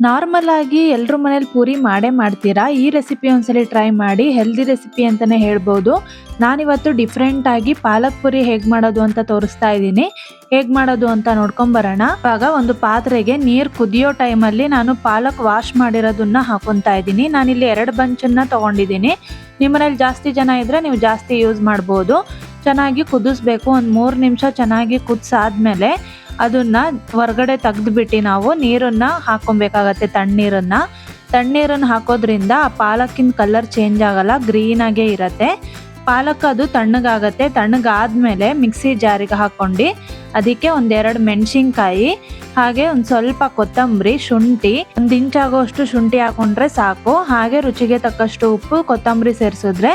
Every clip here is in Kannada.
ನಾರ್ಮಲ್ ಆಗಿ ಎಲ್ಲರೂ ಮನೇಲಿ ಪೂರಿ ಮಾಡೇ ಮಾಡ್ತೀರಾ. ಈ ರೆಸಿಪಿ ಒಂದ್ಸಲಿ ಟ್ರೈ ಮಾಡಿ, ಹೆಲ್ದಿ ರೆಸಿಪಿ ಅಂತಾನೆ ಹೇಳ್ಬೋದು. ನಾನಿವತ್ತು ಡಿಫ್ರೆಂಟ್ ಆಗಿ ಪಾಲಕ್ ಪೂರಿ ಹೇಗೆ ಮಾಡೋದು ಅಂತ ತೋರಿಸ್ತಾ ಇದ್ದೀನಿ. ಹೇಗೆ ಮಾಡೋದು ಅಂತ ನೋಡ್ಕೊಂಬರೋಣ. ಇವಾಗ ಒಂದು ಪಾತ್ರೆಗೆ ನೀರು ಕುದಿಯೋ ಟೈಮಲ್ಲಿ ನಾನು ಪಾಲಕ್ ವಾಶ್ ಮಾಡಿರೋದನ್ನ ಹಾಕೊತಾ ಇದ್ದೀನಿ. ನಾನಿಲ್ಲಿ 2 ಬಂಚನ್ನ ತೊಗೊಂಡಿದ್ದೀನಿ. ನಿಮ್ಮ ಮನೇಲಿ ಜಾಸ್ತಿ ಜನ ಇದ್ರೆ ನೀವು ಜಾಸ್ತಿ ಯೂಸ್ ಮಾಡ್ಬೋದು. ಚೆನ್ನಾಗಿ ಕುದಿಸ್ಬೇಕು. ಒಂದು 3 ನಿಮಿಷ ಚೆನ್ನಾಗಿ ಕುದಿಸಾದ್ಮೇಲೆ ಅದನ್ನ ಹೊರಗಡೆ ತೆಗೆದುಬಿಟ್ಟು ನಾವು ನೀರನ್ನ ಹಾಕೊಬೇಕಾಗತ್ತೆ. ತಣ್ಣೀರನ್ನ ಹಾಕೋದ್ರಿಂದ ಆ ಪಾಲಕ್ಕಿನ ಕಲರ್ ಚೇಂಜ್ ಆಗಲ್ಲ, ಗ್ರೀನ್ ಆಗೇ ಇರತ್ತೆ. ಪಾಲಕ್ ಅದು ತಣ್ಣಗಾಗತ್ತೆ. ತಣ್ಣಗಾದ್ಮೇಲೆ ಮಿಕ್ಸಿ ಜಾರಿಗೆ ಹಾಕೊಂಡು ಅದಕ್ಕೆ 1-2 ಮೆಣಸಿನ್ಕಾಯಿ, ಹಾಗೆ ಒಂದು ಸ್ವಲ್ಪ ಕೊತ್ತಂಬರಿ, ಶುಂಠಿ, 1 ಇಂಚ್ ಆಗೋಷ್ಟು ಶುಂಠಿ ಹಾಕೊಂಡ್ರೆ ಸಾಕು. ಹಾಗೆ ರುಚಿಗೆ ತಕ್ಕಷ್ಟು ಉಪ್ಪು, ಕೊತ್ತಂಬರಿ ಸೇರಿಸಿದ್ರೆ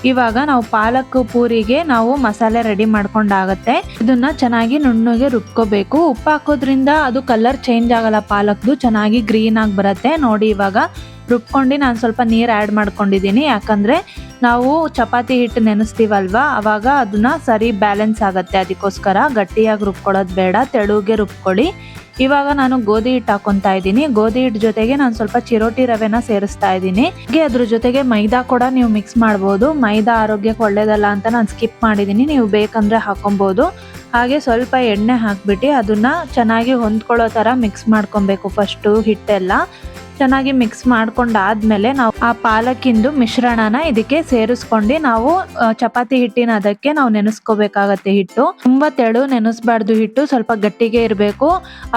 ಇವಾಗ ನಾವು ಪಾಲಕ್ ಪೂರಿಗೆ ನಾವು ಮಸಾಲೆ ರೆಡಿ ಮಾಡ್ಕೊಂಡಾಗತ್ತೆ. ಇದನ್ನ ಚೆನ್ನಾಗಿ ನುಣ್ಣಗೆ ರುಬ್ಕೋಬೇಕು. ಉಪ್ಪು ಹಾಕೋದ್ರಿಂದ ಅದು ಕಲರ್ ಚೇಂಜ್ ಆಗಲ್ಲ, ಪಾಲಕ್ದು ಚೆನ್ನಾಗಿ ಗ್ರೀನ್ ಆಗಿ ಬರುತ್ತೆ. ನೋಡಿ ಇವಾಗ ರುಬ್ಕೊಂಡು ನಾನು ಸ್ವಲ್ಪ ನೀರು ಆ್ಯಡ್ ಮಾಡ್ಕೊಂಡಿದ್ದೀನಿ. ಯಾಕಂದರೆ ನಾವು ಚಪಾತಿ ಹಿಟ್ಟು ನೆನೆಸ್ತೀವಲ್ವ, ಅವಾಗ ಅದನ್ನ ಸರಿ ಬ್ಯಾಲೆನ್ಸ್ ಆಗುತ್ತೆ. ಅದಕ್ಕೋಸ್ಕರ ಗಟ್ಟಿಯಾಗಿ ರುಬ್ಕೊಳ್ಳೋದು ಬೇಡ, ತೆಳುಗೆ ರುಬ್ಕೊಳ್ಳಿ. ಇವಾಗ ನಾನು ಗೋಧಿ ಹಿಟ್ಟು ಹಾಕೊತಾ ಇದ್ದೀನಿ. ಗೋಧಿ ಹಿಟ್ಟು ಜೊತೆಗೆ ನಾನು ಸ್ವಲ್ಪ ಚಿರೋಟಿ ರವೆನ ಸೇರಿಸ್ತಾ ಇದ್ದೀನಿ. ಹಾಗೆ ಅದ್ರ ಜೊತೆಗೆ ಮೈದಾ ಕೂಡ ನೀವು ಮಿಕ್ಸ್ ಮಾಡ್ಬೋದು. ಮೈದಾ ಆರೋಗ್ಯಕ್ಕೆ ಒಳ್ಳೇದಲ್ಲ ಅಂತ ನಾನು ಸ್ಕಿಪ್ ಮಾಡಿದ್ದೀನಿ, ನೀವು ಬೇಕಂದ್ರೆ ಹಾಕೊಬೋದು. ಹಾಗೆ ಸ್ವಲ್ಪ ಎಣ್ಣೆ ಹಾಕ್ಬಿಟ್ಟು ಅದನ್ನ ಚೆನ್ನಾಗಿ ಹೊಂದ್ಕೊಳ್ಳೋ ಥರ ಮಿಕ್ಸ್ ಮಾಡ್ಕೊಬೇಕು. ಫಸ್ಟು ಹಿಟ್ಟೆಲ್ಲ ಚೆನ್ನಾಗಿ ಮಿಕ್ಸ್ ಮಾಡ್ಕೊಂಡಾದ್ಮೇಲೆ ನಾವು ಆ ಪಾಲಕ್ಕಿಂದು ಮಿಶ್ರಣನ ಇದಕ್ಕೆ ಸೇರಿಸ್ಕೊಂಡು ನಾವು ಚಪಾತಿ ಹಿಟ್ಟಿನ ಅದಕ್ಕೆ ನಾವು ನೆನೆಸ್ಕೋಬೇಕಾಗತ್ತೆ. ಹಿಟ್ಟು ತುಂಬಾ ತೆಳು ನೆನೆಸ್ಬಾರ್ದು, ಹಿಟ್ಟು ಸ್ವಲ್ಪ ಗಟ್ಟಿಗೆ ಇರಬೇಕು.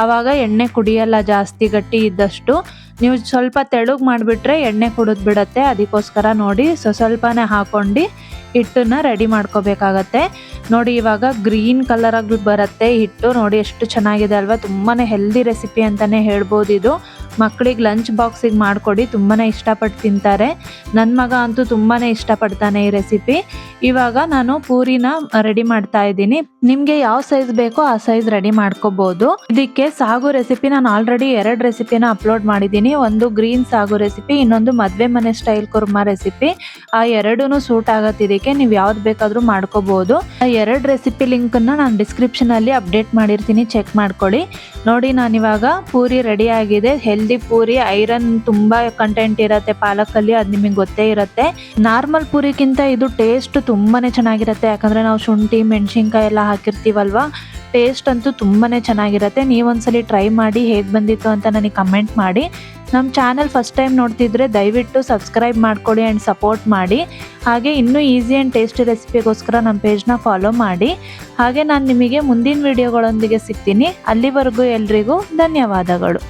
ಆವಾಗ ಎಣ್ಣೆ ಕುಡಿಯಲ್ಲ ಜಾಸ್ತಿ ಗಟ್ಟಿ ಇದ್ದಷ್ಟು. ನೀವು ಸ್ವಲ್ಪ ತೆಳುಗ್ ಮಾಡಿಬಿಟ್ರೆ ಎಣ್ಣೆ ಕುಡಿದ್ ಬಿಡತ್ತೆ. ಅದಕ್ಕೋಸ್ಕರ ನೋಡಿ ಸ್ವಲ್ಪನೇ ಹಾಕೊಂಡು ಹಿಟ್ಟನ್ನ ರೆಡಿ ಮಾಡ್ಕೋಬೇಕಾಗತ್ತೆ. ನೋಡಿ ಇವಾಗ ಗ್ರೀನ್ ಕಲರ್ ಆಗಿ ಬರುತ್ತೆ ಹಿಟ್ಟು. ನೋಡಿ ಎಷ್ಟು ಚೆನ್ನಾಗಿದೆ ಅಲ್ವಾ. ತುಂಬಾನೇ ಹೆಲ್ದಿ ರೆಸಿಪಿ ಅಂತಾನೆ ಹೇಳ್ಬೋದು ಇದು. ಮಕ್ಕಳಿಗೆ ಲಂಚ್ ಬಾಕ್ಸಿಗೆ ಮಾಡಿಕೊಡಿ, ತುಂಬಾ ಇಷ್ಟಪಟ್ಟು ತಿಂತಾರೆ. ನನ್ನ ಮಗ ಅಂತೂ ತುಂಬಾ ಇಷ್ಟಪಡ್ತಾನೆ ಈ ರೆಸಿಪಿ. ಇವಾಗ ನಾನು ಪೂರಿನ ರೆಡಿ ಮಾಡ್ತಾ ಇದ್ದೀನಿ. ನಿಮಗೆ ಯಾವ ಸೈಜ್ ಬೇಕೋ ಆ ಸೈಜ್ ರೆಡಿ ಮಾಡ್ಕೋಬಹುದು. ಇದಕ್ಕೆ ಸಾಗು ರೆಸಿಪಿ ನಾನು ಆಲ್ರೆಡಿ 2 ರೆಸಿಪಿನ ಅಪ್ಲೋಡ್ ಮಾಡಿದ್ದೀನಿ. ಒಂದು ಗ್ರೀನ್ ಸಾಗು ರೆಸಿಪಿ, ಇನ್ನೊಂದು ಮದ್ವೆ ಮನೆ ಸ್ಟೈಲ್ ಕುರ್ಮಾ ರೆಸಿಪಿ. ಆ 2 ಸೂಟ್ ಆಗತ್ತೆ ಇದಕ್ಕೆ. ನೀವು ಯಾವ್ದು ಬೇಕಾದ್ರೂ ಮಾಡ್ಕೋಬಹುದು. ಆ 2 ರೆಸಿಪಿ ಲಿಂಕನ್ನು ನಾನು ಡಿಸ್ಕ್ರಿಪ್ಷನ್ ಅಲ್ಲಿ ಅಪ್ಡೇಟ್ ಮಾಡಿರ್ತೀನಿ, ಚೆಕ್ ಮಾಡ್ಕೊಳ್ಳಿ. ನೋಡಿ ನಾನಿವಾಗ ಪೂರಿ ರೆಡಿ ಆಗಿದೆ. ಹೆಲ್ದಿ ಪೂರಿ, ಐರನ್ ತುಂಬಾ ಕಂಟೆಂಟ್ ಇರುತ್ತೆ ಪಾಲಕಲ್ಲಿ, ಅದು ನಿಮಗೆ ಗೊತ್ತೇ ಇರುತ್ತೆ. ನಾರ್ಮಲ್ ಪೂರಿಗಿಂತ ಇದು ಟೇಸ್ಟ್ ತುಂಬಾನೇ ಚೆನ್ನಾಗಿರುತ್ತೆ. ಯಾಕಂದ್ರೆ ನಾವು ಶುಂಠಿ ಮೆಣಸಿನ್ಕಾಯಿ ಎಲ್ಲ ಹಾಕಿರ್ತೀವಲ್ವಾ, ಟೇಸ್ಟ್ ಅಂತೂ ತುಂಬಾನೇ ಚೆನ್ನಾಗಿರುತ್ತೆ. ನೀವೊಂದ್ಸಲಿ ಟ್ರೈ ಮಾಡಿ ಹೇಗೆ ಬಂದಿತ್ತು ಅಂತ ನನಗೆ ಕಮೆಂಟ್ ಮಾಡಿ. ನಮ್ಮ ಚಾನಲ್ ಫಸ್ಟ್ ಟೈಮ್ ನೋಡ್ತಿದ್ರೆ ದಯವಿಟ್ಟು ಸಬ್ಸ್ಕ್ರೈಬ್ ಮಾಡ್ಕೊಳ್ಳಿ ಆ್ಯಂಡ್ ಸಪೋರ್ಟ್ ಮಾಡಿ. ಹಾಗೆ ಇನ್ನೂ ಈಸಿ ಆ್ಯಂಡ್ ಟೇಸ್ಟಿ ರೆಸಿಪಿಗೋಸ್ಕರ ನಮ್ಮ ಪೇಜ್ನ ಫಾಲೋ ಮಾಡಿ. ಹಾಗೆ ನಾನು ನಿಮಗೆ ಮುಂದಿನ ವಿಡಿಯೋಗಳೊಂದಿಗೆ ಸಿಗ್ತೀನಿ. ಅಲ್ಲಿವರೆಗೂ ಎಲ್ರಿಗೂ ಧನ್ಯವಾದಗಳು.